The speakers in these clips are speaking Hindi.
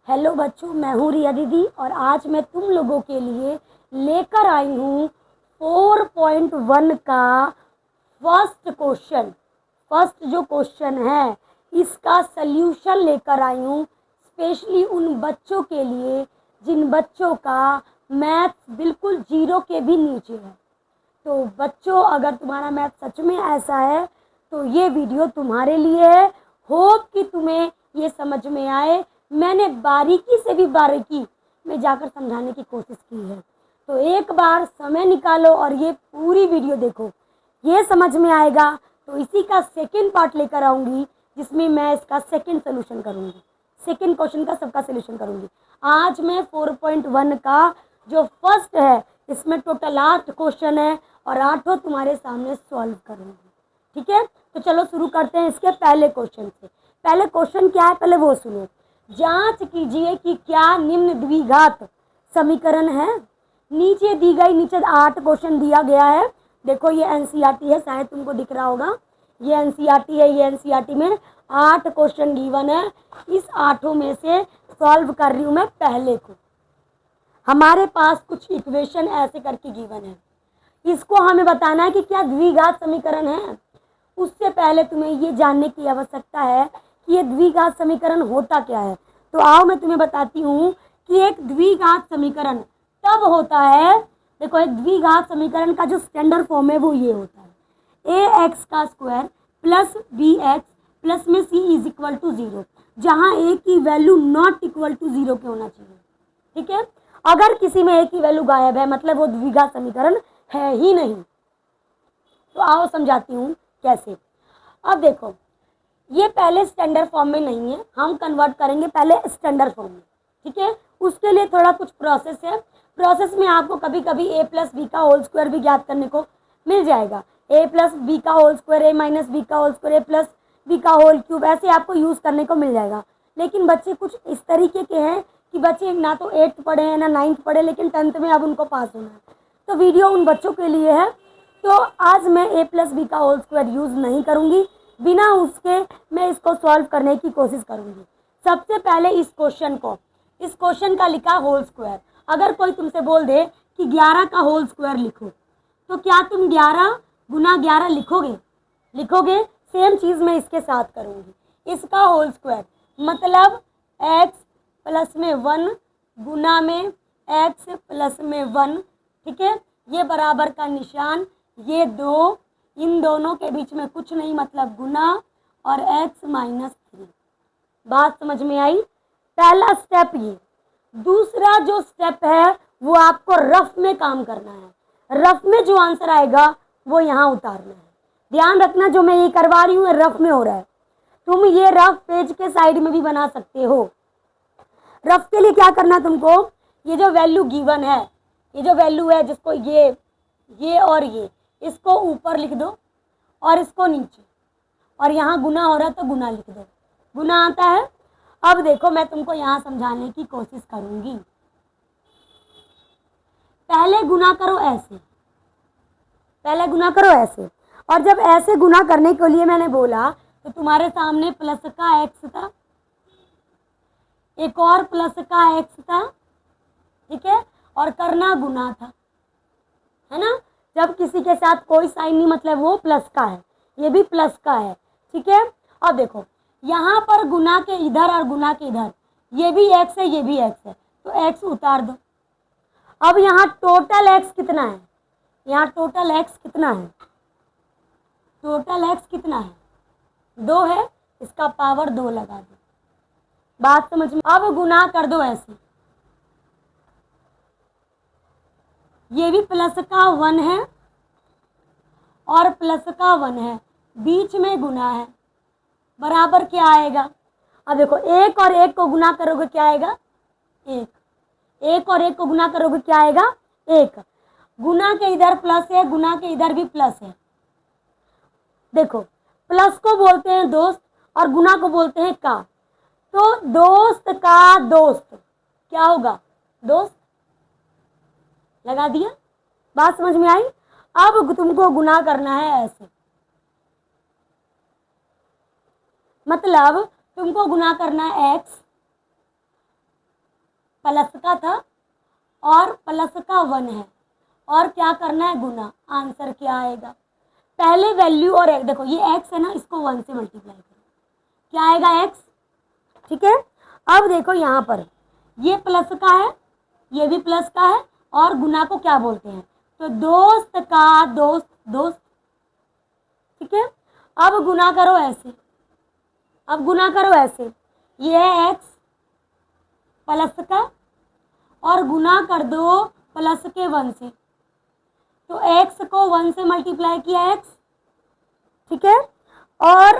हेलो बच्चों, मैं हूँ रिया दीदी और आज मैं तुम लोगों के लिए लेकर आई हूँ 4.1 का फर्स्ट जो क्वेश्चन है इसका सल्यूशन लेकर आई हूँ स्पेशली उन बच्चों के लिए जिन बच्चों का मैथ्स बिल्कुल जीरो के भी नीचे है। तो बच्चों, अगर तुम्हारा मैथ सच में ऐसा है तो ये वीडियो तुम्हारे लिए है। होप कि तुम्हें ये समझ में आए। मैंने बारीकी से भी बारीकी में जाकर समझाने की कोशिश की है, तो एक बार समय निकालो और ये पूरी वीडियो देखो। ये समझ में आएगा तो इसी का सेकंड पार्ट लेकर आऊँगी जिसमें मैं इसका सेकंड सोल्यूशन करूँगी, सेकंड क्वेश्चन का सबका सोल्यूशन करूँगी। आज मैं 4.1 का जो फर्स्ट है इसमें टोटल 8 क्वेश्चन है और 8 तुम्हारे सामने सॉल्व करूँगी। ठीक है, तो चलो शुरू करते हैं इसके पहले क्वेश्चन से। पहले क्वेश्चन क्या है पहले वो सुनो। जांच कीजिए कि क्या निम्न द्विघात समीकरण है। नीचे दी गई, नीचे 8 क्वेश्चन दिया गया है। देखो ये एनसीईआरटी है, शायद तुमको दिख रहा होगा। ये एनसीईआरटी है, ये एनसीईआरटी में 8 क्वेश्चन गिवन है। इस 8 में से सॉल्व कर रही हूँ मैं पहले को। हमारे पास कुछ इक्वेशन ऐसे करके गिवन है, इसको हमें बताना है कि क्या द्विघात समीकरण है। उससे पहले तुम्हें ये जानने की आवश्यकता है कि ये द्विघात समीकरण होता क्या है। तो आओ मैं तुम्हें बताती हूँ कि एक द्विघात समीकरण तब होता है। देखो, एक द्विघात समीकरण का जो स्टैंडर्ड फॉर्म है वो ये होता है ए एक्स का square plus B X plus में सी इज इक्वल टू 0, जहाँ ए की वैल्यू नॉट इक्वल टू 0 के होना चाहिए। ठीक है, अगर किसी में ए की वैल्यू गायब है मतलब वो द्विघात समीकरण है ही नहीं। तो आओ समझाती हूँ कैसे। अब देखो, ये पहले स्टैंडर्ड फॉर्म में नहीं है, हम कन्वर्ट करेंगे पहले स्टैंडर्ड फॉर्म में। ठीक है, उसके लिए थोड़ा कुछ प्रोसेस है। प्रोसेस में आपको कभी कभी ए प्लस बी का होल स्क्वायर भी ज्ञात करने को मिल जाएगा। ए प्लस बी का होल स्क्वायर, ए माइनस बी का होल स्क्वायर, ए प्लस बी का होल क्यूब, ऐसे आपको यूज़ करने को मिल जाएगा। लेकिन बच्चे कुछ इस तरीके के हैं कि बच्चे ना तो 8th पढ़े हैं ना 9th पढ़े, लेकिन 10th में अब उनको पास होना है। तो वीडियो उन बच्चों के लिए है। तो आज मैं ए प्लस बी का होल स्क्वायर यूज़ नहीं करूँगी, बिना उसके मैं इसको सॉल्व करने की कोशिश करूँगी। सबसे पहले इस क्वेश्चन का लिखा होल स्क्वायर। अगर कोई तुमसे बोल दे कि 11 का होल स्क्वायर लिखो, तो क्या तुम 11 गुना 11 लिखोगे? सेम चीज़ मैं इसके साथ करूँगी। इसका होल स्क्वायर मतलब x प्लस में 1 गुना में x प्लस में 1। ठीक है, ये बराबर का निशान, ये 2, इन दोनों के बीच में कुछ नहीं मतलब गुना, और x माइनस 3। बात समझ में आई? पहला स्टेप ये। दूसरा जो स्टेप है वो आपको रफ में काम करना है। रफ में जो आंसर आएगा वो यहाँ उतारना है। ध्यान रखना, जो मैं ये करवा रही हूँ रफ में हो रहा है। तुम ये रफ पेज के साइड में भी बना सकते हो। रफ के लिए क्या करना तुमको, ये जो वैल्यू गिवन है, ये जो वैल्यू है जिसको ये और ये, इसको ऊपर लिख दो और इसको नीचे, और यहाँ गुना हो रहा है तो गुना लिख दो। गुना आता है। अब देखो, मैं तुमको यहाँ समझाने की कोशिश करूँगी। पहले गुना करो ऐसे, पहले गुना करो ऐसे, और जब ऐसे गुना करने के लिए मैंने बोला तो तुम्हारे सामने प्लस का एक्स था, एक और प्लस का एक्स था। ठीक है, और करना गुना था, है ना। जब किसी के साथ कोई साइन नहीं मतलब वो प्लस का है, ये भी प्लस का है। ठीक है, अब देखो यहाँ पर गुना के इधर और गुना के इधर, ये भी एक्स है ये भी एक्स है, तो एक्स उतार दो। अब यहाँ टोटल एक्स कितना है, यहाँ टोटल एक्स कितना है, टोटल एक्स कितना है, 2 है, इसका पावर 2 लगा दो। बात समझ में? अब गुना कर दो ऐसे, ये भी प्लस का 1 है और प्लस का 1 है, बीच में गुना है, बराबर क्या आएगा। अब देखो, एक और एक को गुना करोगे क्या आएगा, एक। एक और एक को गुना करोगे क्या आएगा, एक। गुना के इधर प्लस है, गुना के इधर भी प्लस है। देखो, प्लस को बोलते हैं दोस्त और गुना को बोलते हैं का। तो दोस्त का दोस्त क्या होगा, दोस्त। लगा दिया? बात समझ में आई? अब तुमको गुना करना है ऐसे, मतलब तुमको गुना करना है एक्स प्लस का था और प्लस का 1 है और क्या करना है, गुना। आंसर क्या आएगा, पहले वैल्यू और एक देखो, ये x है ना, इसको 1 से मल्टीप्लाई करो, क्या आएगा x। ठीक है, अब देखो यहाँ पर ये प्लस का है, ये भी प्लस का है, और गुना को क्या बोलते हैं, तो दोस्त का दोस्त दोस्त। ठीक है, अब गुना करो ऐसे, अब गुना करो ऐसे, ये है x प्लस का और गुना कर दो प्लस के 1 से, तो x को 1 से मल्टीप्लाई किया x। ठीक है, और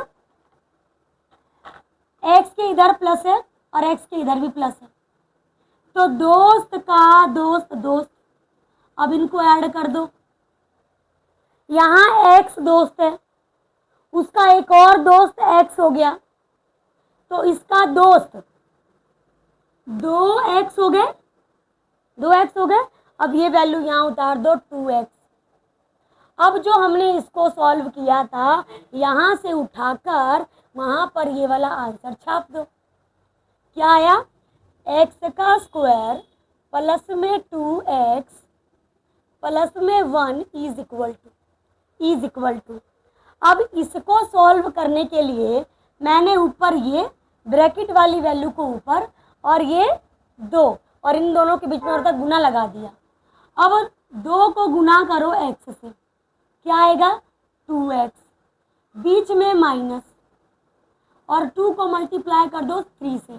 x के इधर प्लस है और x के इधर भी प्लस है, तो दोस्त का दोस्त दोस्त। अब इनको ऐड कर दो, यहाँ x दोस्त है, उसका एक और दोस्त x हो गया, तो इसका दोस्त 2x हो गए, 2x हो गए। अब ये वैल्यू यहाँ उतार दो 2x। अब जो हमने इसको सॉल्व किया था, यहाँ से उठाकर वहाँ पर ये वाला आंसर छाप दो। क्या आया, x का स्क्वायर प्लस में 2x प्लस में 1 इज इक्वल टू। अब इसको सॉल्व करने के लिए मैंने ऊपर ये ब्रैकेट वाली वैल्यू को ऊपर और ये 2 और इन दोनों के बीच में और तक गुना लगा दिया। अब 2 को गुना करो x से, क्या आएगा 2x, बीच में माइनस, और 2 को मल्टीप्लाई कर दो 3 से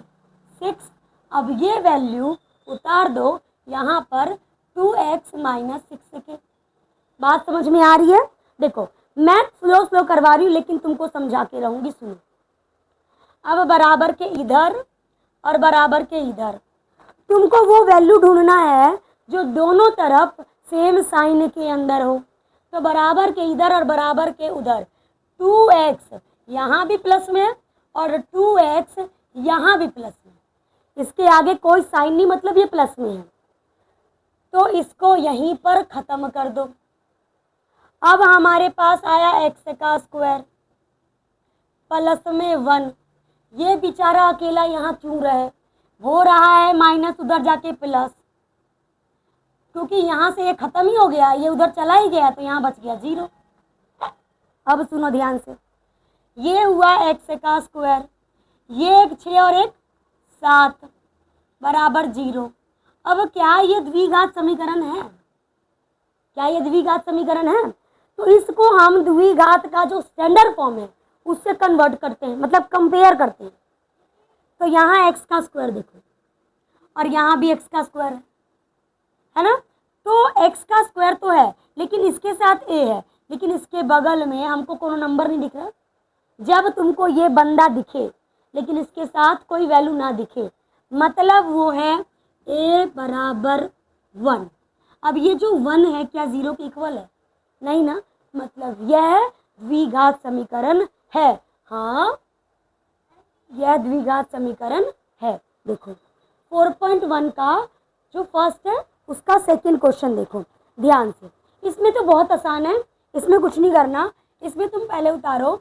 6। अब ये वैल्यू उतार दो यहाँ पर 2x माइनस 6 के। बात समझ में आ रही है। देखो मैं स्लो करवा रही हूँ लेकिन तुमको समझा के रहूंगी, सुनो। अब बराबर के इधर और बराबर के इधर तुमको वो वैल्यू ढूंढना है जो दोनों तरफ सेम साइन के अंदर हो। तो बराबर के इधर और बराबर के उधर 2x यहाँ भी प्लस में है और 2x यहाँ भी प्लस में, इसके आगे कोई साइन नहीं, मतलब ये प्लस में है, तो इसको यहीं पर खत्म कर दो। अब हमारे पास आया x का स्क्वायर प्लस में 1, ये बेचारा अकेला यहाँ क्यों रहे, हो रहा है माइनस उधर जाके प्लस, क्योंकि यहाँ से ये खत्म ही हो गया, ये उधर चला ही गया, तो यहाँ बच गया 0। अब सुनो ध्यान से, ये हुआ x का स्क्वायर, ये एक 6 और एक 7 बराबर 0। अब क्या ये द्विघात समीकरण है, क्या ये द्विघात समीकरण है, तो इसको हम द्विघात का जो स्टैंडर्ड फॉर्म है उससे कन्वर्ट करते हैं, मतलब कंपेयर करते हैं। तो यहाँ x का स्क्वायर देखो और यहाँ भी x का स्क्वायर है ना, तो x का स्क्वायर तो है लेकिन इसके साथ a है, लेकिन इसके बगल में हमको कोनो नंबर नहीं दिख रहा। जब तुमको ये बंदा दिखे लेकिन इसके साथ कोई वैल्यू ना दिखे, मतलब वो है a बराबर 1। अब ये जो 1 है क्या 0 के इक्वल है, नहीं ना, मतलब यह द्विघात समीकरण है। हाँ, यह द्विघात समीकरण है। देखो 4.1 का जो फर्स्ट है उसका सेकंड क्वेश्चन देखो ध्यान से। इसमें तो बहुत आसान है, इसमें कुछ नहीं करना। इसमें तुम पहले उतारो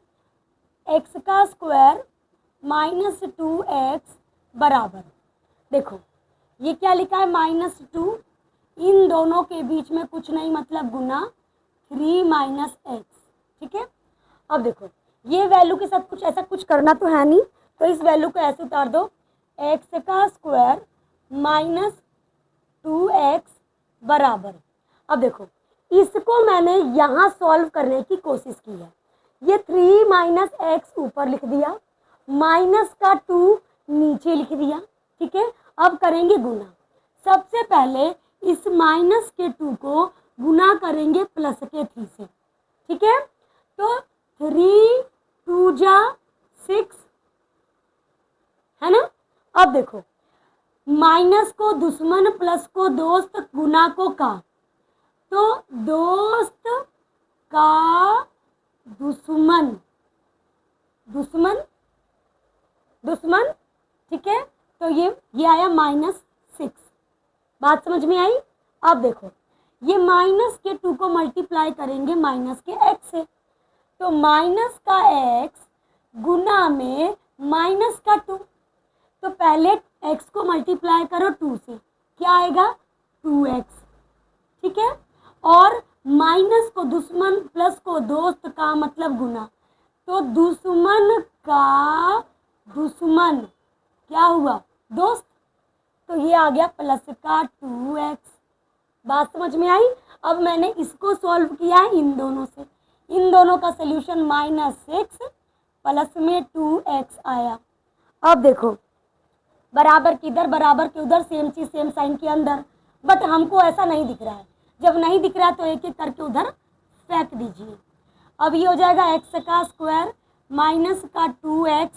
x का स्क्वायर माइनस 2x बराबर, देखो ये क्या लिखा है -2, इन दोनों के बीच में कुछ नहीं मतलब गुना 3 माइनस एक्स। ठीक है, अब देखो ये वैल्यू के साथ कुछ ऐसा कुछ करना तो है नहीं, तो इस वैल्यू को ऐसे उतार दो, x का स्क्वायर माइनस 2x बराबर। अब देखो इसको मैंने यहाँ सॉल्व करने की कोशिश की है, ये 3 माइनस एक्स ऊपर लिख दिया, माइनस का 2 नीचे लिख दिया। ठीक है, अब करेंगे गुना। सबसे पहले इस माइनस के 2 को गुना करेंगे प्लस के 3 से। ठीक है, तो 3 2 जा 6 है ना। अब देखो माइनस को दुश्मन प्लस को दोस्त गुना को का, तो दोस्त का दुश्मन दुश्मन दुश्मन। ठीक है, तो ये आया -6। बात समझ में आई। अब देखो ये माइनस के 2 को मल्टीप्लाई करेंगे माइनस के x से, तो माइनस का x गुना में माइनस का 2, तो पहले x को मल्टीप्लाई करो 2 से, क्या आएगा 2x, ठीक है। और माइनस को दुश्मन, प्लस को दोस्त का मतलब गुना, तो दुश्मन का दुश्मन क्या हुआ दोस्त, तो ये आ गया प्लस का 2x। बात समझ में आई। अब मैंने इसको सॉल्व किया है इन दोनों से, इन दोनों का सोल्यूशन -6 प्लस में 2x आया। अब देखो बराबर के इधर, बराबर के उधर, सेम चीज सेम साइन के अंदर, बट हमको ऐसा नहीं दिख रहा है। जब नहीं दिख रहा है तो एक एक करके उधर फेंक दीजिए। अब ये हो जाएगा x का स्क्वायर माइनस का 2x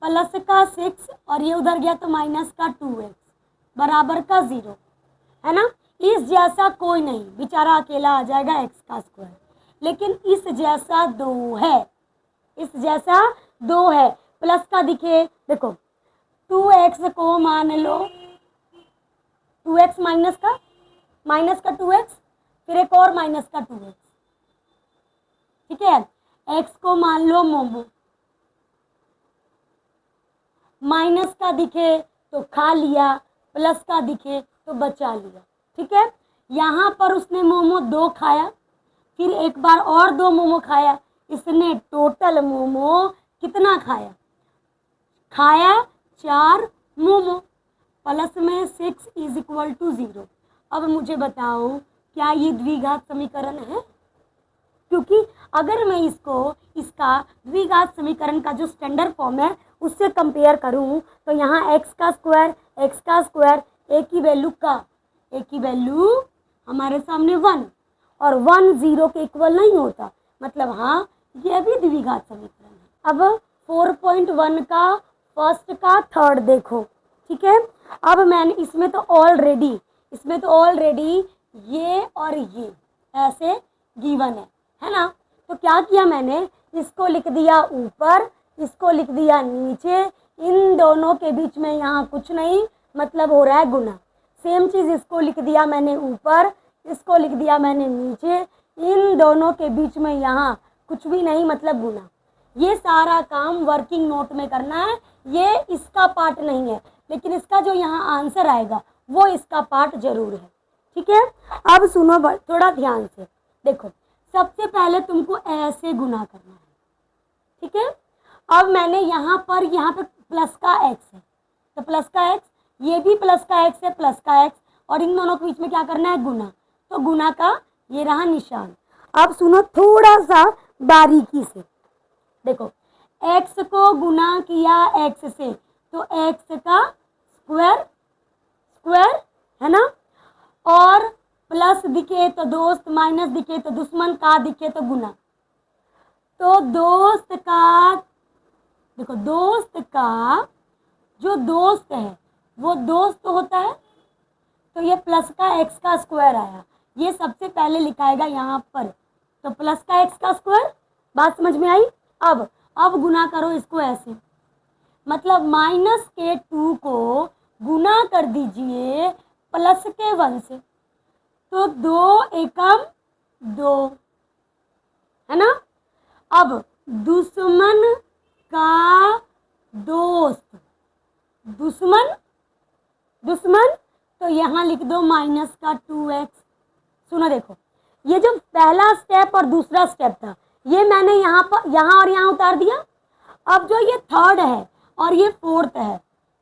प्लस का 6 और ये उधर गया तो माइनस का 2x बराबर का 0, है ना। इस जैसा कोई नहीं, बेचारा अकेला आ जाएगा x का स्क्वायर, लेकिन इस जैसा 2 है, इस जैसा 2 है। प्लस का दिखे, देखो 2x को मान लो 2x माइनस का 2x, फिर एक और माइनस का 2x, ठीक है। x को मान लो मोमो, माइनस का दिखे तो खा लिया, प्लस का दिखे तो बचा लिया, ठीक है। यहाँ पर उसने मोमो 2 खाया, फिर एक बार और 2 मोमो खाया, इसने टोटल मोमो कितना खाया, 4 मोमो, प्लस में 6 इज इक्वल टू 0। अब मुझे बताओ क्या ये द्विघात समीकरण है, क्योंकि अगर मैं इसका द्विघात समीकरण का जो स्टैंडर्ड फॉर्म है उससे कंपेयर करूं तो यहाँ x का स्क्वायर एक ही वैल्यू हमारे सामने 1 और 1 0 के इक्वल नहीं होता, मतलब हाँ ये भी द्विघात समीकरण है। अब 4.1 का फर्स्ट का थर्ड देखो, ठीक है। अब मैंने इसमें तो ऑलरेडी ये और ये ऐसे गिवन है ना। तो क्या किया मैंने, इसको लिख दिया ऊपर, इसको लिख दिया नीचे, इन दोनों के बीच में यहाँ कुछ नहीं, मतलब हो रहा है गुना। सेम चीज़ इसको लिख दिया मैंने ऊपर, इसको लिख दिया मैंने नीचे, इन दोनों के बीच में यहाँ कुछ भी नहीं, मतलब गुना। ये सारा काम वर्किंग नोट में करना है, ये इसका पार्ट नहीं है, लेकिन इसका जो यहाँ आंसर आएगा वो इसका पार्ट जरूर है, ठीक है। अब सुनो थोड़ा ध्यान से, देखो सबसे पहले तुमको ऐसे गुना करना है, ठीक है। अब मैंने यहाँ पे प्लस का x है, तो प्लस का x, ये भी प्लस का x है, प्लस का x, और इन दोनों के बीच में क्या करना है, गुना। तो गुना का ये रहा निशान। अब सुनो थोड़ा सा बारीकी से, देखो x को गुना किया x से तो x का स्क्वायर है ना, और प्लस दिखे तो दोस्त, माइनस दिखे तो दुश्मन, का दिखे तो गुना। तो दोस्त का, देखो दोस्त का जो दोस्त है वो दोस्त होता है, तो ये प्लस का x का स्क्वायर आया, ये सबसे पहले लिखाएगा यहाँ पर, तो प्लस का x का स्क्वायर। बात समझ में आई। अब गुना करो इसको ऐसे, मतलब माइनस के 2 को गुना कर दीजिए प्लस के 1 से, तो 2 एकम 2, है ना। अब दुश्मन का दोस्त, दुश्मन तो यहाँ लिख दो माइनस का 2x। सुनो देखो, ये जो पहला स्टेप और दूसरा स्टेप था ये मैंने यहाँ और यहाँ उतार दिया। अब जो ये थर्ड है और ये फोर्थ है,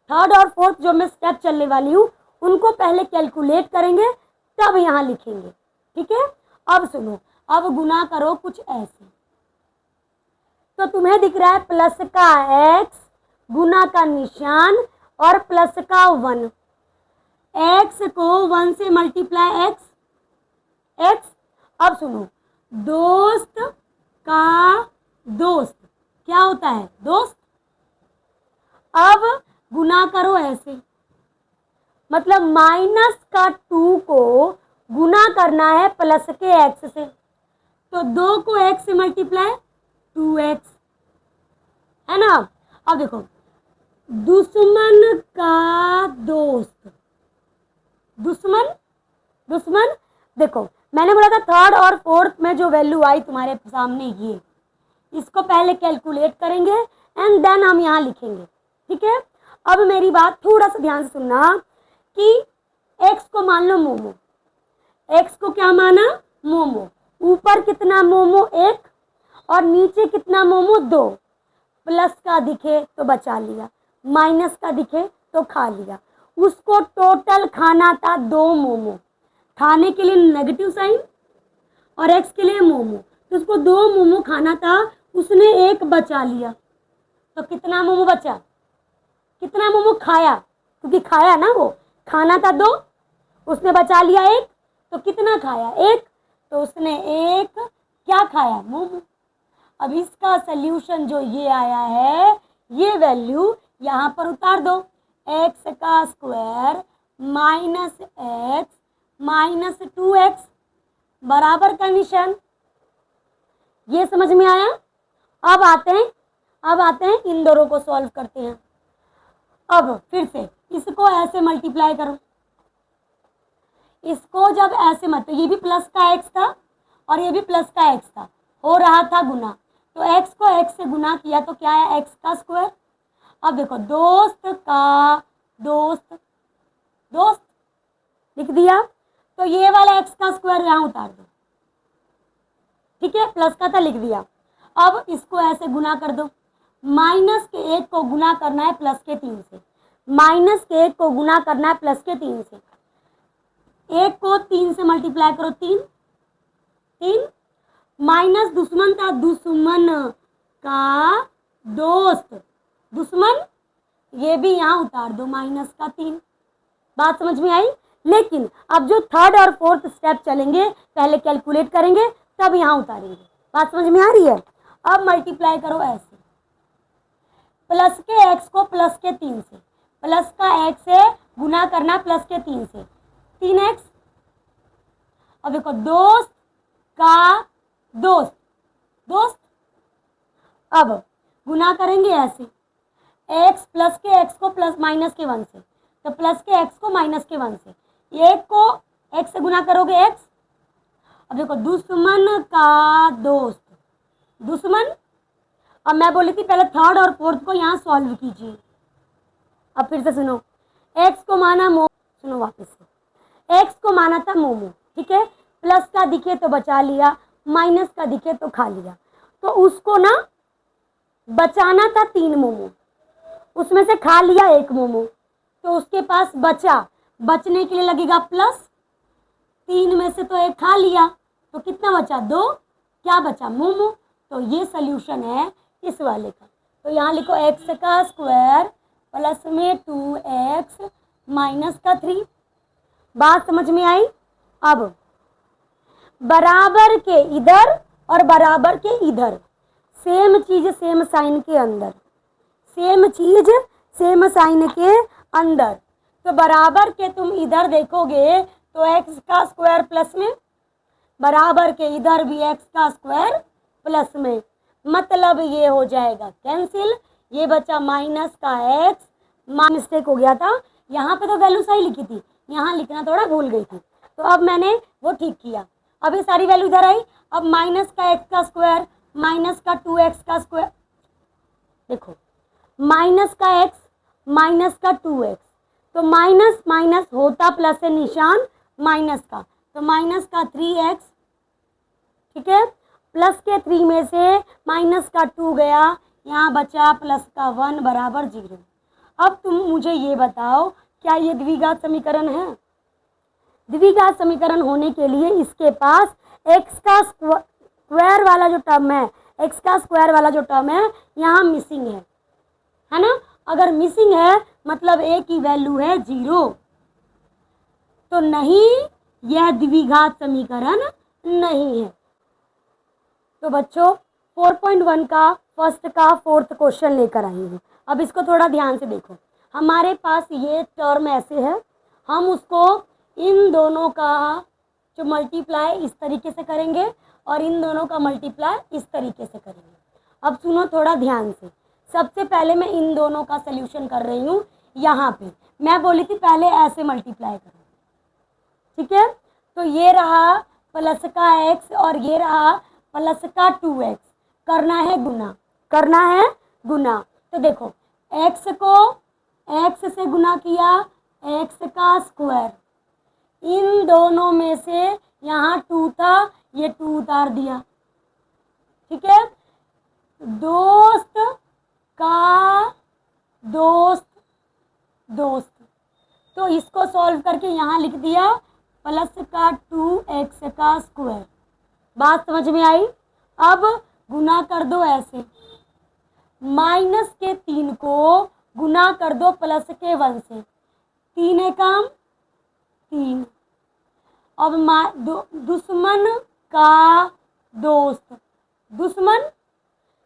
थर्ड और फोर्थ जो मैं स्टेप चलने वाली हूँ उनको पहले कैलकुलेट करेंगे तब यहाँ लिखेंगे, ठीक है। अब सुनो, अब गुना करो कुछ ऐसे, तो तुम्हें दिख रहा है प्लस का x, गुना का निशान और प्लस का 1, x को 1 से मल्टीप्लाई x। अब सुनो, दोस्त का दोस्त क्या होता है, दोस्त। अब गुना करो ऐसे, मतलब माइनस का 2 को गुना करना है प्लस के x से, तो 2 को x से मल्टीप्लाई 2x, है ना। अब देखो दुश्मन का दोस्त, दुश्मन देखो मैंने बोला था थर्ड और फोर्थ में जो वैल्यू आई तुम्हारे सामने, ये इसको पहले कैलकुलेट करेंगे एंड देन हम यहाँ लिखेंगे, ठीक है। अब मेरी बात थोड़ा सा ध्यान से सुनना कि x को मान लो मोमो, x को क्या माना, मोमो। ऊपर कितना मोमो, 1, और नीचे कितना मोमो, 2। प्लस का दिखे तो बचा लिया, माइनस का दिखे तो खा लिया। उसको टोटल खाना था 2 मोमो, खाने के लिए नेगेटिव साइन और x के लिए मोमो, तो उसको 2 मोमो खाना था, उसने 1 बचा लिया। तो कितना मोमो बचा, कितना मोमो खाया, क्योंकि खाया ना, वो खाना था 2, उसने बचा लिया 1, तो कितना खाया, 1, तो उसने 1 क्या खाया, मोमो। अब इसका सल्यूशन जो ये आया है, ये वैल्यू यहाँ पर उतार दो, x का square minus x minus 2x बराबर का निशान। ये समझ में आया। अब आते हैं इन दोनों को सॉल्व करते हैं। अब फिर से इसको ऐसे मल्टीप्लाई करो, इसको जब ऐसे मत, तो ये भी प्लस का x था और ये भी प्लस का x था, हो रहा था गुना, तो x को x से गुना किया तो क्या है, x का स्क्वायर। अब देखो दोस्त का दोस्त लिख दिया, तो ये वाला x का स्क्वायर यहाँ उतार दो, ठीक है, प्लस का था लिख दिया। अब इसको ऐसे गुना कर दो, माइनस के 1 को गुना करना है प्लस के 3 से, माइनस के 1 को गुना करना है प्लस के 3 से, 1 को 3 से मल्टीप्लाई करो, 3 माइनस दुश्मन था, दुश्मन का दोस्त, दुश्मन, ये भी यहाँ उतार दो, माइनस का 3। बात समझ में आई। लेकिन अब जो थर्ड और फोर्थ स्टेप चलेंगे, पहले कैलकुलेट करेंगे तब यहाँ उतारेंगे। बात समझ में आ रही है। अब मल्टीप्लाई करो ऐसे, प्लस के x को प्लस के 3 से, प्लस का x से गुना करना प्लस के 3 से, 3x। अब देखो दोस्त का दोस्त, अब गुना करेंगे ऐसे, x प्लस के x को प्लस माइनस के 1 से, तो प्लस के x को माइनस के 1 से, 1 को x से गुना करोगे x। अब देखो दुश्मन का दोस्त, दुश्मन। अब मैं बोली थी पहले थर्ड और फोर्थ को यहाँ सॉल्व कीजिए। अब फिर से सुनो, x को माना मोमो, सुनो वापस से, x को माना था मोमो, ठीक है, प्लस का दिखे तो बचा लिया, माइनस का दिखे तो खा लिया। तो उसको ना बचाना था 3 मोमो, उसमें से खा लिया 1 मोमो, तो उसके पास बचा, बचने के लिए लगेगा प्लस, 3 में से तो 1 खा लिया, तो कितना बचा, 2, क्या बचा, मोमो। तो ये सल्यूशन है इस वाले का। तो यहाँ लिखो x का स्क्वायर प्लस में 2x माइनस का 3। बात समझ में आई। अब बराबर के इधर और बराबर के इधर, सेम चीज सेम साइन के अंदर, सेम चीज सेम साइन के अंदर, तो बराबर के तुम इधर देखोगे तो x का स्क्वायर प्लस में, बराबर के इधर भी x का स्क्वायर प्लस में, मतलब ये हो जाएगा कैंसिल, ये बचा माइनस का x, मिस्टेक हो गया था, यहाँ पे तो वैल्यू सही लिखी थी, यहाँ लिखना थोड़ा भूल गई थी, तो अब मैंने वो ठीक किया। अब ये सारी वैल्यू इधर आई। अब माइनस का x का स्क्वायर माइनस का 2x का स्क्वायर, देखो माइनस का x माइनस का 2x, तो माइनस माइनस होता प्लस से निशान माइनस का, तो माइनस का 3x, ठीक है, प्लस के 3 में से माइनस का 2 गया, यहाँ बचा प्लस का 1 बराबर 0। अब तुम मुझे ये बताओ, क्या ये द्विघात समीकरण है। द्विघात समीकरण होने के लिए इसके पास x का स्क्वायर वाला जो टर्म है, x का स्क्वायर वाला जो टर्म है यहाँ मिसिंग है ना। अगर मिसिंग है मतलब a की वैल्यू है 0, तो नहीं, यह द्विघात समीकरण नहीं है। तो बच्चों 4.1 का फर्स्ट का फोर्थ क्वेश्चन लेकर आई हूँ। अब इसको थोड़ा ध्यान से देखो, हमारे पास ये टर्म ऐसे है, हम उसको इन दोनों का जो मल्टीप्लाई इस तरीके से करेंगे और इन दोनों का मल्टीप्लाई इस तरीके से करेंगे। अब सुनो थोड़ा ध्यान से, सबसे पहले मैं इन दोनों का सल्यूशन कर रही हूँ। यहाँ पे मैं बोली थी पहले ऐसे मल्टीप्लाई करो, ठीक है, तो ये रहा प्लस का x और ये रहा प्लस का 2x, करना है गुना, करना है गुना। तो देखो x को एक्स से गुना किया एक्स का स्क्वायर, इन दोनों में से यहाँ 2 था, ये 2 उतार दिया, ठीक है। दोस्त का दोस्त दोस्त, तो इसको सॉल्व करके यहाँ लिख दिया प्लस का 2x का स्क्वायर। बात समझ में आई। अब गुना कर दो ऐसे, माइनस के 3 को गुना कर दो प्लस के 1 से, 3 एकम 3। अब दुश्मन का दोस्त, दुश्मन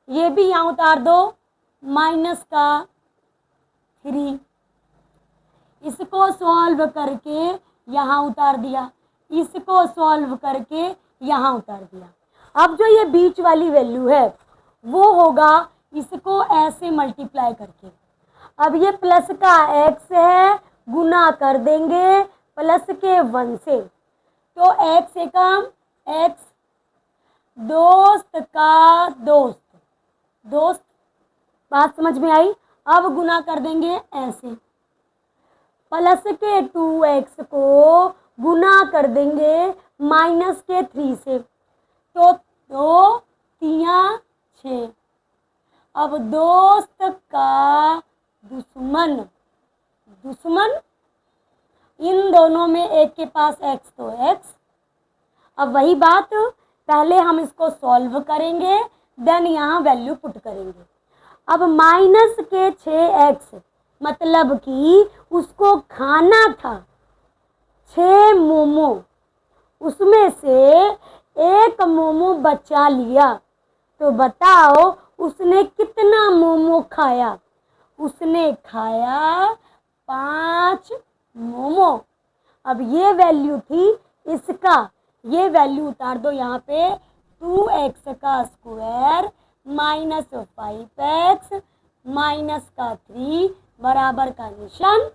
ये भी यहाँ उतार दो माइनस का 3, इसको सॉल्व करके यहाँ उतार दिया, इसको सॉल्व करके यहाँ उतार दिया। अब जो ये बीच वाली वैल्यू है वो होगा इसको ऐसे मल्टीप्लाई करके। अब ये प्लस का x है, गुना कर देंगे प्लस के 1 से, तो x एकम x, दोस्त का दोस्त दोस्त। बात समझ में आई। अब गुना कर देंगे ऐसे, प्लस के 2x को गुना कर देंगे माइनस के 3 से, तो 2 3 6। अब दोस्त का दुश्मन, दुश्मन इन दोनों में एक के पास x तो x। अब वही बात, पहले हम इसको सॉल्व करेंगे देन यहाँ वैल्यू पुट करेंगे। अब माइनस के 6x मतलब कि उसको खाना था 6 मोमो, उसमें से एक मोमो बचा लिया, तो बताओ उसने कितना मोमो खाया। उसने खाया 5 मोमो। अब ये वैल्यू थी इसका, ये वैल्यू उतार दो यहाँ पे 2x का स्क्वायर माइनस 5x माइनस का 3 बराबर का निशान।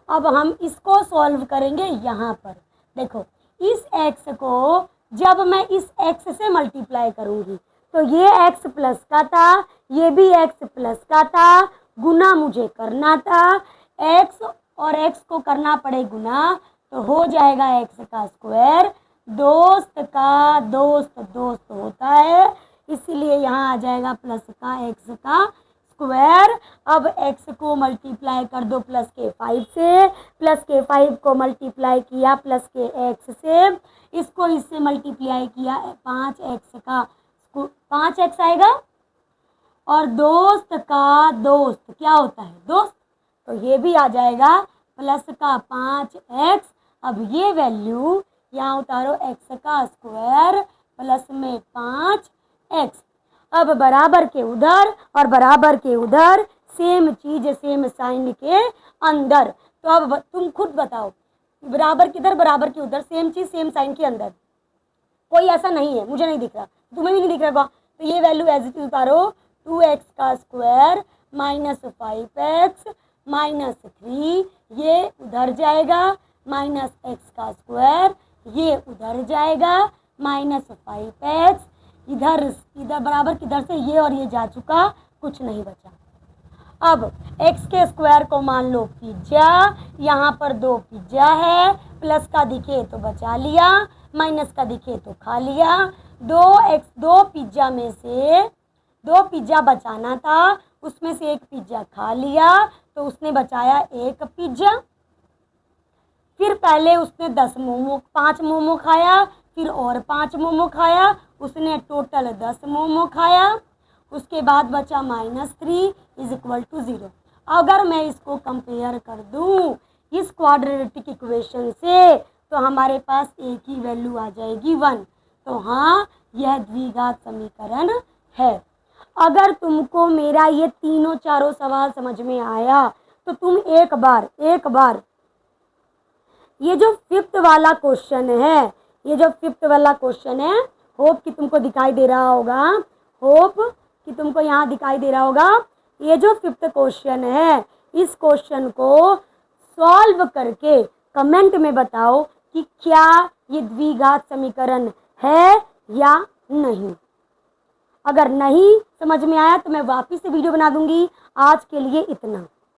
अब हम इसको सॉल्व करेंगे यहाँ पर। देखो इस x को जब मैं इस x से मल्टीप्लाई करूँगी तो ये x प्लस का था, ये भी x प्लस का था, गुना मुझे करना था, x और x को करना पड़े गुना, तो हो जाएगा x का स्क्वायर। दोस्त का दोस्त दोस्त होता है, इसीलिए यहाँ आ जाएगा प्लस का x का स्क्वायर। अब x को मल्टीप्लाई कर दो प्लस के 5 से, प्लस के 5 को मल्टीप्लाई किया प्लस के x से, इसको इससे मल्टीप्लाई किया 5x का 5x आएगा। और दोस्त का दोस्त क्या होता है दोस्त, तो ये भी आ जाएगा प्लस का 5x। अब ये वैल्यू यहाँ उतारो x का स्क्वायर प्लस में 5x। अब बराबर के उधर और बराबर के उधर सेम चीज सेम साइन के अंदर। तो अब तुम खुद बताओ, बराबर किधर बराबर के उधर, सेम चीज सेम साइन के अंदर, कोई ऐसा नहीं है, मुझे नहीं दिख रहा, तुम्हें भी नहीं दिख रहा। तो ये वैल्यू एज इट इज उतारो 2x का स्क्वायर माइनस 5x माइनस 3, ये उधर जाएगा माइनस x का स्क्वायर, ये उधर जाएगा माइनस 5x, इधर इधर बराबर किधर से ये और ये जा चुका, कुछ नहीं बचा। अब x के स्क्वायर को मान लो पिज्जा, यहाँ पर 2 पिज्जा है, प्लस का दिखे तो बचा लिया, माइनस का दिखे तो खा लिया। 2 पिज्जा में से 2 पिज्जा बचाना था, उसमें से 1 पिज्जा खा लिया, तो उसने बचाया 1 पिज्जा। फिर पहले उसने 5 मोमो खाया, फिर और 5 मोमो खाया, उसने टोटल 10 मोमो खाया। उसके बाद बचा -3 = 0। अगर मैं इसको कंपेयर कर दूं इस क्वाड्रेटिक इक्वेशन से तो हमारे पास एक ही वैल्यू आ जाएगी 1। तो हाँ, यह द्विघात समीकरण है। अगर तुमको मेरा ये तीनों चारों सवाल समझ में आया तो तुम एक बार ये जो 5th वाला क्वेश्चन है, ये जो 5th वाला क्वेश्चन है, होप कि तुमको दिखाई दे रहा होगा, होप कि तुमको यहाँ दिखाई दे रहा होगा। ये जो 5th क्वेश्चन है, इस क्वेश्चन को सॉल्व करके कमेंट में बताओ कि क्या ये द्विघात समीकरण है या नहीं। अगर नहीं समझ में आया तो मैं वापस से वीडियो बना दूंगी। आज के लिए इतना।